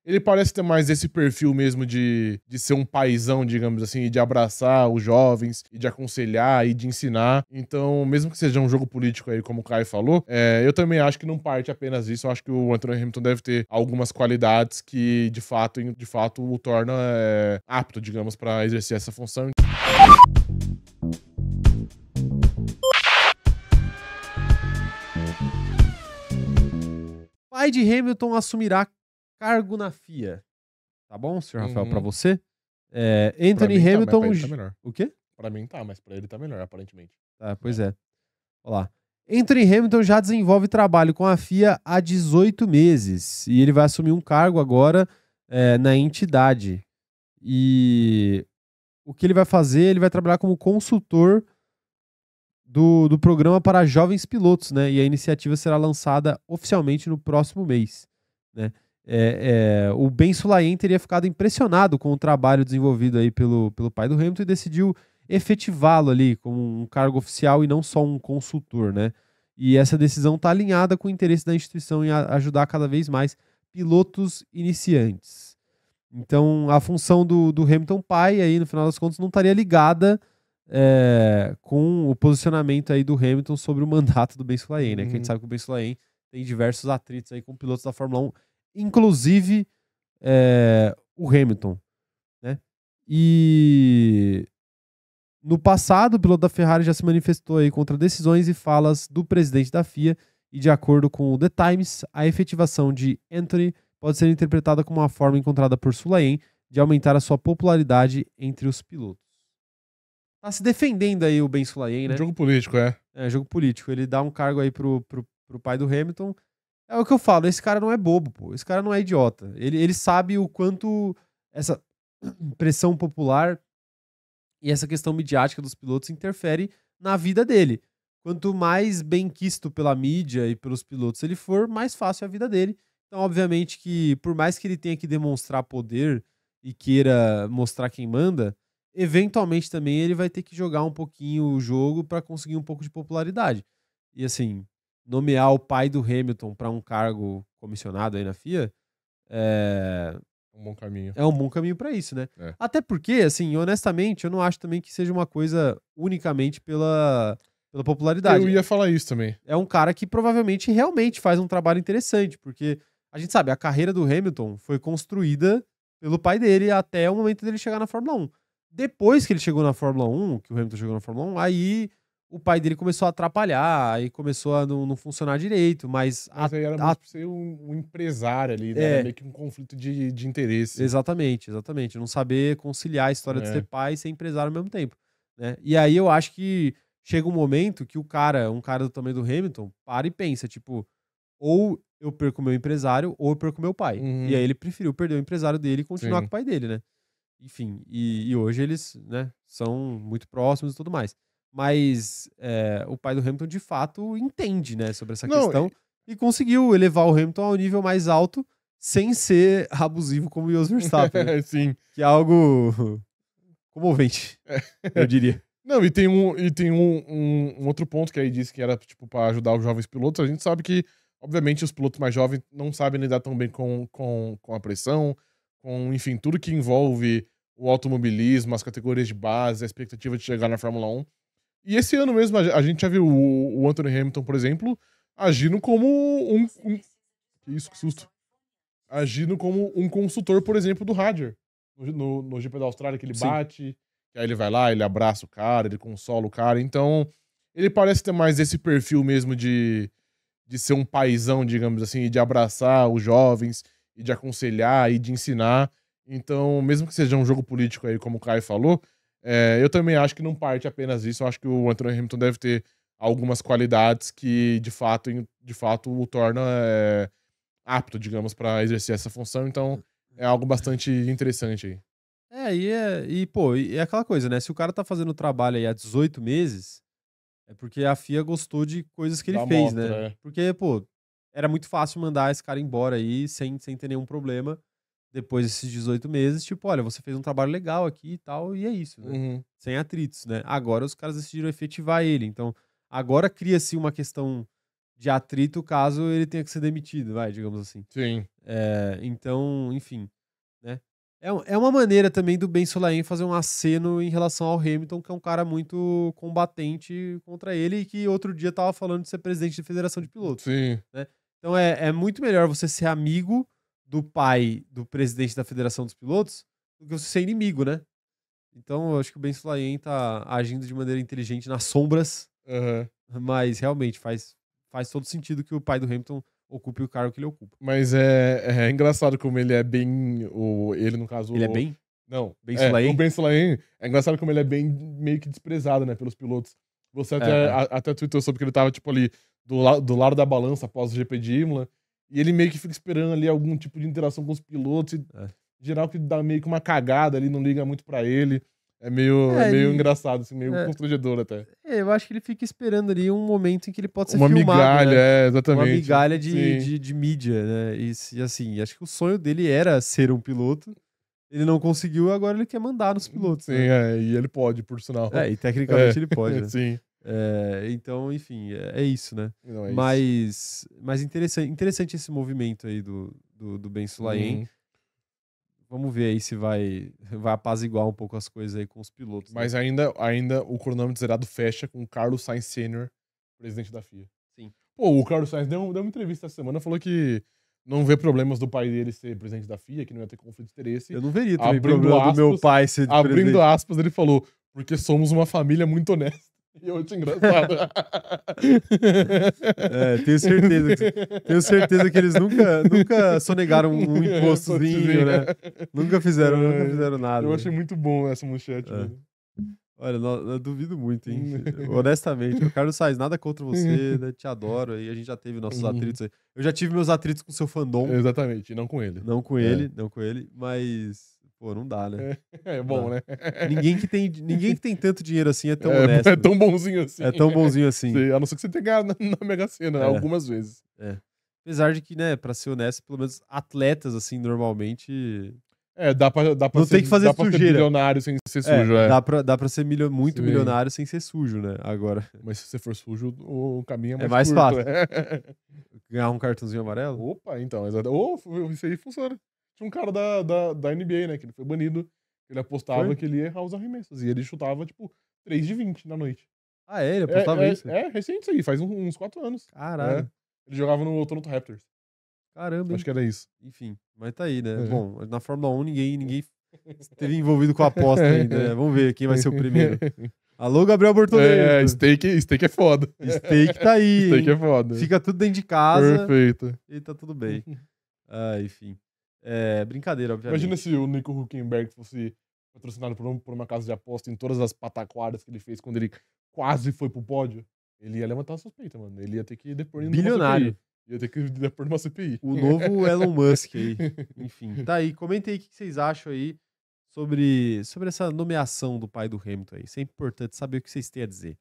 ele parece ter mais esse perfil mesmo de ser um paizão, digamos assim, e de abraçar os jovens, e de aconselhar, e de ensinar. Então, mesmo que seja um jogo político aí, como o Caio falou, eu também acho que não parte apenas disso. Eu acho que o Anthony Hamilton deve ter algumas qualidades que, de fato o torna apto, digamos, para exercer essa função. Pai de Hamilton assumirá cargo na FIA. Tá bom, senhor Rafael, pra você? Anthony Pra mim Hamilton... mas pra ele tá melhor. O quê? Pra mim tá, mas pra ele tá melhor, aparentemente. Tá, pois é. Olha lá. Anthony Hamilton já desenvolve trabalho com a FIA há 18 meses. E ele vai assumir um cargo agora na entidade. E o que ele vai fazer? Ele vai trabalhar como consultor do programa para jovens pilotos, né? E a iniciativa será lançada oficialmente no próximo mês, né? O Ben Sulayem teria ficado impressionado com o trabalho desenvolvido aí pelo pai do Hamilton e decidiu efetivá-lo ali como um cargo oficial e não só um consultor, né? E essa decisão está alinhada com o interesse da instituição em ajudar cada vez mais pilotos iniciantes. Então, a função do Hamilton pai, aí, no final das contas, não estaria ligada com o posicionamento aí do Hamilton sobre o mandato do Ben Sulayem, né? Que a gente sabe que o Ben Sulayem tem diversos atritos aí com pilotos da Fórmula 1, inclusive o Hamilton, né? E no passado, o piloto da Ferrari já se manifestou aí contra decisões e falas do presidente da FIA e, de acordo com o The Times, a efetivação de Anthony pode ser interpretada como uma forma encontrada por Sulayem de aumentar a sua popularidade entre os pilotos. Tá se defendendo aí o Ben Sulayem, né? Jogo político, jogo político. Ele dá um cargo aí pro pai do Hamilton. É o que eu falo, esse cara não é bobo, pô. Esse cara não é idiota. Ele sabe o quanto essa pressão popular e essa questão midiática dos pilotos interfere na vida dele. Quanto mais benquisto pela mídia e pelos pilotos ele for, mais fácil é a vida dele. Então, obviamente que, por mais que ele tenha que demonstrar poder e queira mostrar quem manda, eventualmente também ele vai ter que jogar um pouquinho o jogo para conseguir um pouco de popularidade. E assim, nomear o pai do Hamilton para um cargo comissionado aí na FIA um bom caminho. É um bom caminho para isso, né? Até porque, assim, honestamente, eu não acho também que seja uma coisa unicamente pela popularidade. Eu ia falar isso também. É um cara que provavelmente realmente faz um trabalho interessante, porque a gente sabe, a carreira do Hamilton foi construída pelo pai dele até o momento dele chegar na Fórmula 1. Depois que ele chegou na Fórmula 1, que o Hamilton chegou na Fórmula 1, aí o pai dele começou a atrapalhar, aí começou a não funcionar direito, mas aí era mais pra ser um empresário ali, né? Era meio que um conflito de interesse. Exatamente. Não saber conciliar a história de ser pai e ser empresário ao mesmo tempo, né? E aí eu acho que chega um momento que um cara do tamanho do Hamilton, para e pensa, tipo, ou eu perco o meu empresário, ou eu perco o meu pai. E aí ele preferiu perder o empresário dele e continuar com o pai dele, né? Enfim, e hoje eles, né, são muito próximos e tudo mais. Mas o pai do Hamilton, de fato, entende, né, sobre essa questão e conseguiu elevar o Hamilton ao nível mais alto sem ser abusivo como o Jos Verstappen. Né? Sim. Que é algo comovente, eu diria. Não, e tem um outro ponto que aí disse que era, tipo, pra ajudar os jovens pilotos. A gente sabe que, obviamente, os pilotos mais jovens não sabem lidar tão bem com a pressão, com, enfim, tudo que envolve o automobilismo, as categorias de base, a expectativa de chegar na Fórmula 1. E esse ano mesmo, a gente já viu o Anthony Hamilton, por exemplo, agindo como que susto. Agindo como um consultor, por exemplo, do Hadjar. No GP da Austrália, que ele bate, que aí ele vai lá, ele abraça o cara, ele consola o cara. Então, ele parece ter mais esse perfil mesmo de ser um paizão, digamos assim, e de abraçar os jovens, e de aconselhar, e de ensinar. Então, mesmo que seja um jogo político aí, como o Caio falou, eu também acho que não parte apenas disso. Eu acho que o Anthony Hamilton deve ter algumas qualidades que, de fato o torna apto, digamos, para exercer essa função. Então, é algo bastante interessante aí. E é aquela coisa, né? Se o cara tá fazendo o trabalho aí há 18 meses, é porque a FIA gostou de coisas que ele fez, né? Porque, pô, era muito fácil mandar esse cara embora aí sem ter nenhum problema depois desses 18 meses. Tipo, olha, você fez um trabalho legal aqui e tal, e é isso, né? Sem atritos, né? Agora os caras decidiram efetivar ele. Então, agora cria-se uma questão de atrito caso ele tenha que ser demitido, digamos assim. Sim. Então, enfim, né? É uma maneira também do Ben Sulayem fazer um aceno em relação ao Hamilton, que é um cara muito combatente contra ele e que outro dia tava falando de ser presidente da Federação de Pilotos. Sim. Né? Então é muito melhor você ser amigo do pai do presidente da Federação dos Pilotos do que você ser inimigo, né? Então eu acho que o Ben Sulayem tá agindo de maneira inteligente nas sombras, mas realmente faz todo sentido que o pai do Hamilton ocupe o cargo que ele ocupa. Mas é engraçado como ele é bem... Ele, no caso... Ele é bem? Não. Ben Sulayem? O Ben Sulayem é engraçado como ele é bem meio que desprezado, né, pelos pilotos. Você até tweetou sobre que ele tava, tipo, ali do lado da balança após o GP de Imola. E ele meio que fica esperando ali algum tipo de interação com os pilotos. E, geral, que dá meio que uma cagada ali, não liga muito pra ele. É meio engraçado, assim, meio constrangedor até. Eu acho que ele fica esperando ali um momento em que ele pode ser uma filmado. Migalha, né? Exatamente. Uma migalha de mídia, né? E assim, acho que o sonho dele era ser um piloto. Ele não conseguiu, agora ele quer mandar nos pilotos. Sim, né? E ele pode, por sinal. E tecnicamente ele pode. Né? Sim. Então, enfim, é isso, né? Não, mas interessante esse movimento aí do Ben Sulayem. Vamos ver aí se vai apaziguar um pouco as coisas aí com os pilotos. Mas né? ainda o cronômetro zerado fecha com o Carlos Sainz Sr., presidente da FIA. Sim. Pô, o Carlos Sainz deu uma entrevista essa semana, falou que não vê problemas do pai dele ser presidente da FIA, que não ia ter conflito de interesse. Eu não veria também problema do meu pai ser presidente. Abrindo aspas, ele falou, porque somos uma família muito honesta. E eu acho engraçado. Tenho certeza que eles nunca sonegaram um impostozinho, né? Nunca fizeram nada. Eu achei muito bom essa manchete. Olha, eu duvido muito, hein? Honestamente, o Carlos Sainz, nada contra você, né? Te adoro, aí a gente já teve nossos atritos aí. Eu já tive meus atritos com o seu fandom. Exatamente, não com ele. Não com ele, mas... Pô, não dá, né? É bom, né? Ninguém que tem tanto dinheiro assim é tão honesto. É tão bonzinho assim. É tão bonzinho assim. Sim, a não ser que você tenha ganhado na Mega Sena algumas vezes. Apesar de que, né, pra ser honesto, pelo menos atletas, assim, normalmente... Dá pra não tem que fazer dá pra ser milionário sem ser sujo, Dá pra ser muito milionário sem ser sujo, né? Agora... Mas se você for sujo, o caminho é mais curto. Fácil. Ganhar um cartãozinho amarelo? Opa, então. Isso aí funciona. Tinha um cara da NBA, né? Que ele foi banido. Ele apostava que ele ia errar os arremessos. E ele chutava, tipo, 3 de 20 na noite. Ele apostava isso? Recente isso aí. Faz uns 4 anos. Caralho. Ele jogava no Toronto Raptors. Caramba, hein? Acho que era isso. Enfim, mas tá aí, né? Bom, na Fórmula 1 ninguém esteve envolvido com a aposta ainda, né? Vamos ver quem vai ser o primeiro. Alô, Gabriel Bortoleto. Steak é foda. Steak tá aí, Steak é foda. Fica tudo dentro de casa. Perfeito. E tá tudo bem. Enfim. Brincadeira, obviamente. Imagina se o Nico Hülkenberg fosse patrocinado por uma casa de aposta em todas as pataquadas que ele fez quando ele quase foi pro pódio. Ele ia levantar a suspeita, mano. Ele ia ter que depor bilionário. CPI. Ia ter que depor numa CPI. O novo Elon Musk aí. Enfim, tá aí. Comenta aí o que vocês acham aí sobre essa nomeação do pai do Hamilton aí. Sempre importante saber o que vocês têm a dizer.